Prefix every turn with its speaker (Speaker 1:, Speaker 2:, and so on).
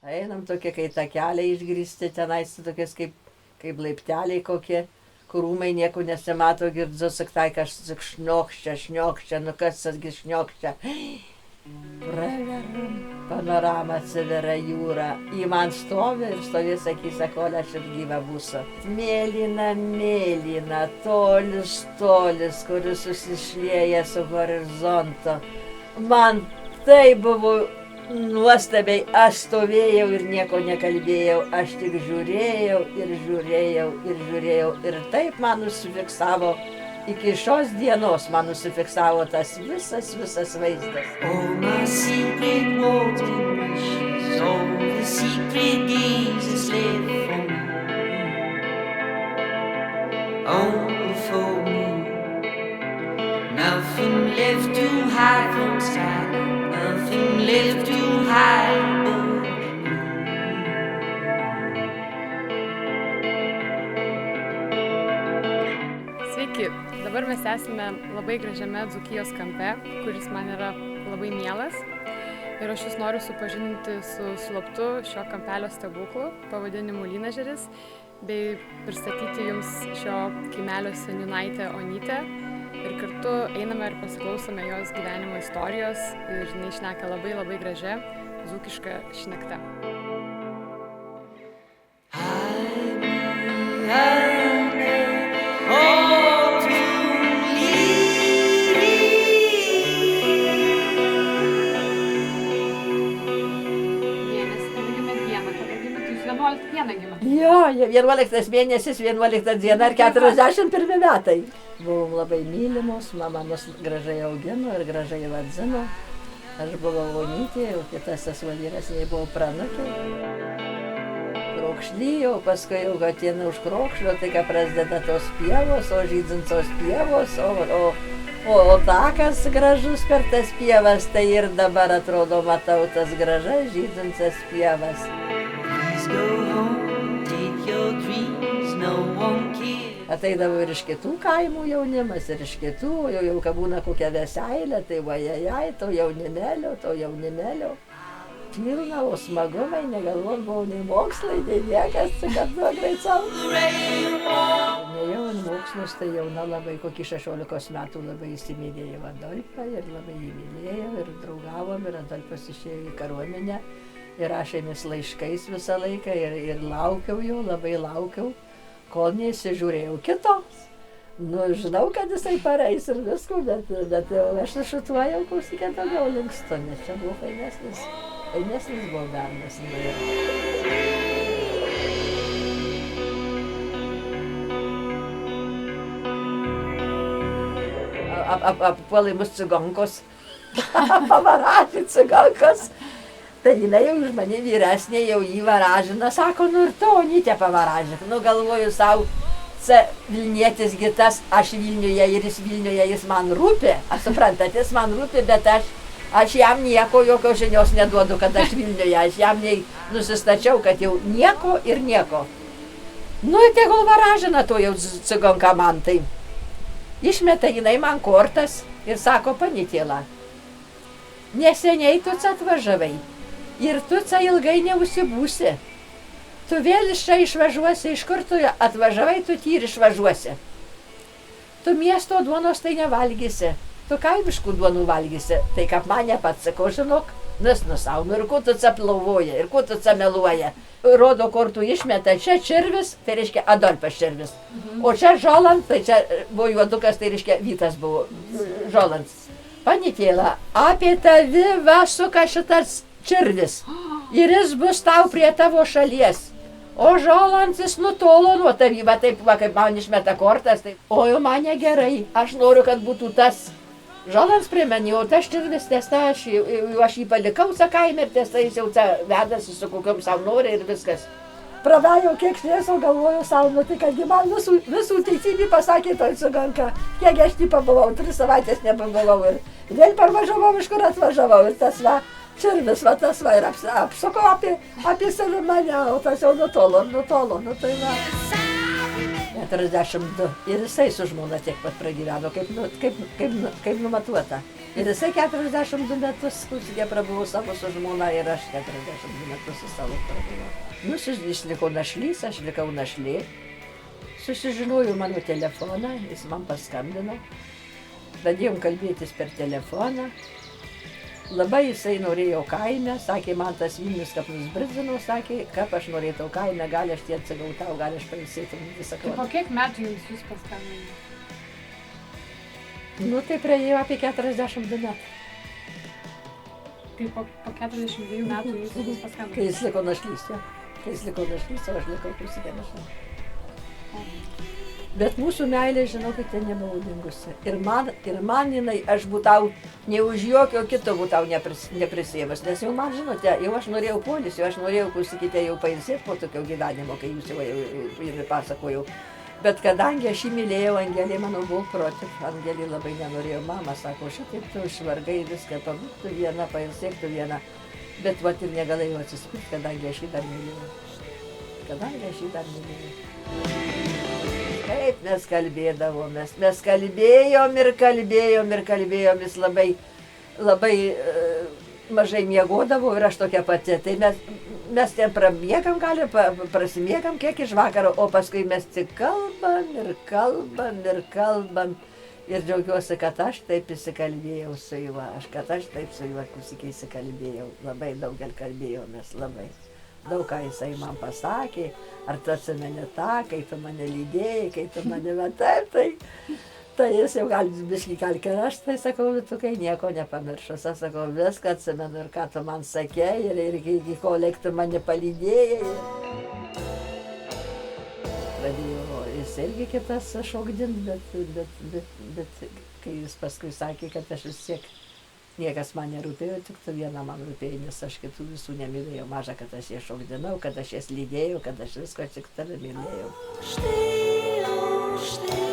Speaker 1: Einam tokie, kai takeliai išgristi, tenais tokias kaip laipteliai kokie, kur rūmai nieko nesimato, girdzu, saktai, kažkas šniokščia, nu kas tasgi šniokščia. Praveram, panorama atsiveria jūra, į man stovi ir stovės akise, kol aš ir gyva būsiu. Mėlyna, tolis, kuris susišlieja su horizontu. Man tai buvo nuostabiai, aš stovėjau ir nieko nekalbėjau, aš tik žiūrėjau ir taip man nusifiksavo, iki šios dienos man nusifiksavo tas visas vaizdas.
Speaker 2: All my secret walks and wishes, all the secret gazes left for me, only for me. Nothing left to hide from skyline, nothing left to hide but me.
Speaker 3: Sveiki, dabar mes esame labai gražiame Dzūkijos kampe, kuris man yra labai mielas. Ir aš jūs noriu supažindinti su slaptu šio kampelio stebuklu, pavadinimu Lynažeris, bei pristatyti jums šio kaimelio seniūnaitę Onytę. Ir kartu einame ir pasiklausome jos gyvenimo istorijos ir jinai šneka labai gražia dzūkiška šnekta.
Speaker 1: Jo, 11 mėnesis, 11 diena ir 41 metai. Buvom labai mylimos, mama mus gražiai augino ir gražiai vadzino. Aš buvau Onytė, o kitas sesuo vyresnė buvo Pranukė. Krokšlyjo, paskui jau ateina už Krokšlio, tai ką prasideda tos pievos, o žydintos pievos, o takas gražus per tas pievas, tai ir dabar atrodo matau tas gražas žydintas pievas. Ateidavo ir iš kitų kaimų jaunimas, ir iš kitų, jau kad būna kokia veseilė, tai vajajai, to jaunimelio. Pilna, o smagumai, negalvom, buvau nei mokslai, nei niekas, kad buvo greit savo. Nejau ant mokslus, tai jauna labai, kokį 16 metų labai įsimylėjau Adolfą ir labai jį mylėjau ir draugavom ir Adolfas išėjo į kariuomenę ir rašėmės laiškais visą laiką ir laukiau jo, labai laukiau, kol neįsižiūrėjau kito. Nu, žinau, kad jisai pareis ir visko, bet jau aš šituo jau klausikė daugiau linkstu, nes čia buvo fainesnis buvo bernas. Apuolai mus cigonkos, pavaraži cigonkos. Tai jinai jau už mane vyresnė, jau jį varažina, sako, nu ir to Onytė pavaražik. Nu, galvoju savo, Vilnietis gitas, aš Vilniuje ir jis Vilniuje, jis man rūpi. Aš suprantat, jis man rūpi, bet aš jam nieko, jokios žinios neduodu, kad aš Vilniuje. Aš jam nusistačiau, kad jau nieko ir nieko. Nu, tegul varažina to jau cigonka man tai. Išmeta jinai man kortas ir sako, Panytėla, neseniai tu atvažiavai. Ir tu ilgai neužsibūsi. Tu vėl iš čia išvažiuosi, iš kur tu atvažiavai, tu tyri išvažiuosi. Tu miesto duonos tai nevalgysi, tu kaimiškų duonų valgysi. Tai kaip mane pats sakau, žinok, nusaunu, ir kuo tu plauvoja, ir kuo tu meluoja. Rodo, kur tu išmeta, čia Čirvis, tai reiškia Adolfas Čirvis. O čia Žolant, tai čia buvo juodukas, tai reiškia Vytas buvo Žolants. Panytėla, apie tavi va suka šitas Čirvis ir jis bus tau prie tavo šalies. O Žolantis nutolo nuo tavį, va taip, va, kaip man išmeta kortas. Taip. O jau mane gerai, aš noriu, kad būtų tas Žolants prie manį, o tas Čirvis tiesa, aš jį palikau kaime ir tiesa, jis jau vedasi su kokiom savo nori ir viskas. Pravėjau kiek šviesų, galvoju savo, nu tai kadgi man visų teisybį pasakė toj ciganka. Kiek aš jį pabuvau, 3 savaitės nepabuvau ir vėl parvažiavau, iš kur atvažiavau ir tas va, Čirvis va tas va ir apsukau apie save mane, o tas jau nutolo, nu tai va. 42 ir jisai su žmona tiek pat pragyveno, kaip numatuota. Ir jisai 42 metus, kusikė prabuvo savo su žmona ir aš 42 metus su savo prabuvo. Nu, jis liko našlys, aš likau našlė. Susižinojau mano telefoną, jis man paskambino. Pradėjom kalbėtis per telefoną. Labai jisai norėjo kaime, sakė, man tas Vilnius Kaplus Bridzino, sakė, kaip aš norėtau kaime, gali aš tie atsigautau, gali aš pailsėti visą
Speaker 3: Tai
Speaker 1: klaidą.
Speaker 3: po kiek metų jums jūs paskambino?
Speaker 1: Nu, tai praėjo apie 42 metų,
Speaker 3: Tai po 42 metų jūs
Speaker 1: kai
Speaker 3: paskambino.
Speaker 1: jis liko našlys, jo. Kai jis liko našlys, o aš likau kusikė našlė. Bet mūsų meilė, žinokit, ten nebuvo dingusi. Ir man jinai, aš būtau, ne už jokio kito būtau neprisėmus, nes jau man, žinote, jau aš norėjau polisio, aš norėjau, kusikite, jau pailsėti po tokio gyvenimo, kai jūs jau pasakojau. Bet kadangi aš jį mylėjau, Angelė mano buvo proti, Angelė labai nenorėjo, mama sako, šitaip tu švargai viską pabūk, tu viena, pailsėk tu viena. Bet vat ir negalėjau atsispirti, kadangi aš jį dar mylėjau. Kaip mes kalbėdavomės, mes kalbėjom, jis labai mažai miegodavo ir aš tokia pati. Tai mes ten pramiegam, prasimiegam kiek iš vakaro, o paskui mes tik kalbam. Ir džiaugiuosi, kad aš taip įsikalbėjau su juo, kad aš taip su juo kusikiai įsikalbėjau. Labai daugel kalbėjomės, labai. Daug ką jisai man pasakė, ar tu atsimeni tą, kai tu mane lydėjai, kai tu mane matai, tai jis jau gali biškį kalkė, aš tai sakau, tu kai nieko nepamiršus, aš sakau, viską atsimenu ir ką tu man sakei, ir iki ko laik tu mane palydėjai. Pradėjo jis irgi kitas šokdint, bet kai jis paskui sakė, kad aš vis tiek niekas man nerūpėjo, tik tu viena man rūpėjo, nes aš kitų visų nemylėjau. Maža, kad aš jas šokdinau, kad aš jas lydėjau, kad aš visko tik tave mylėjau.
Speaker 2: Štai,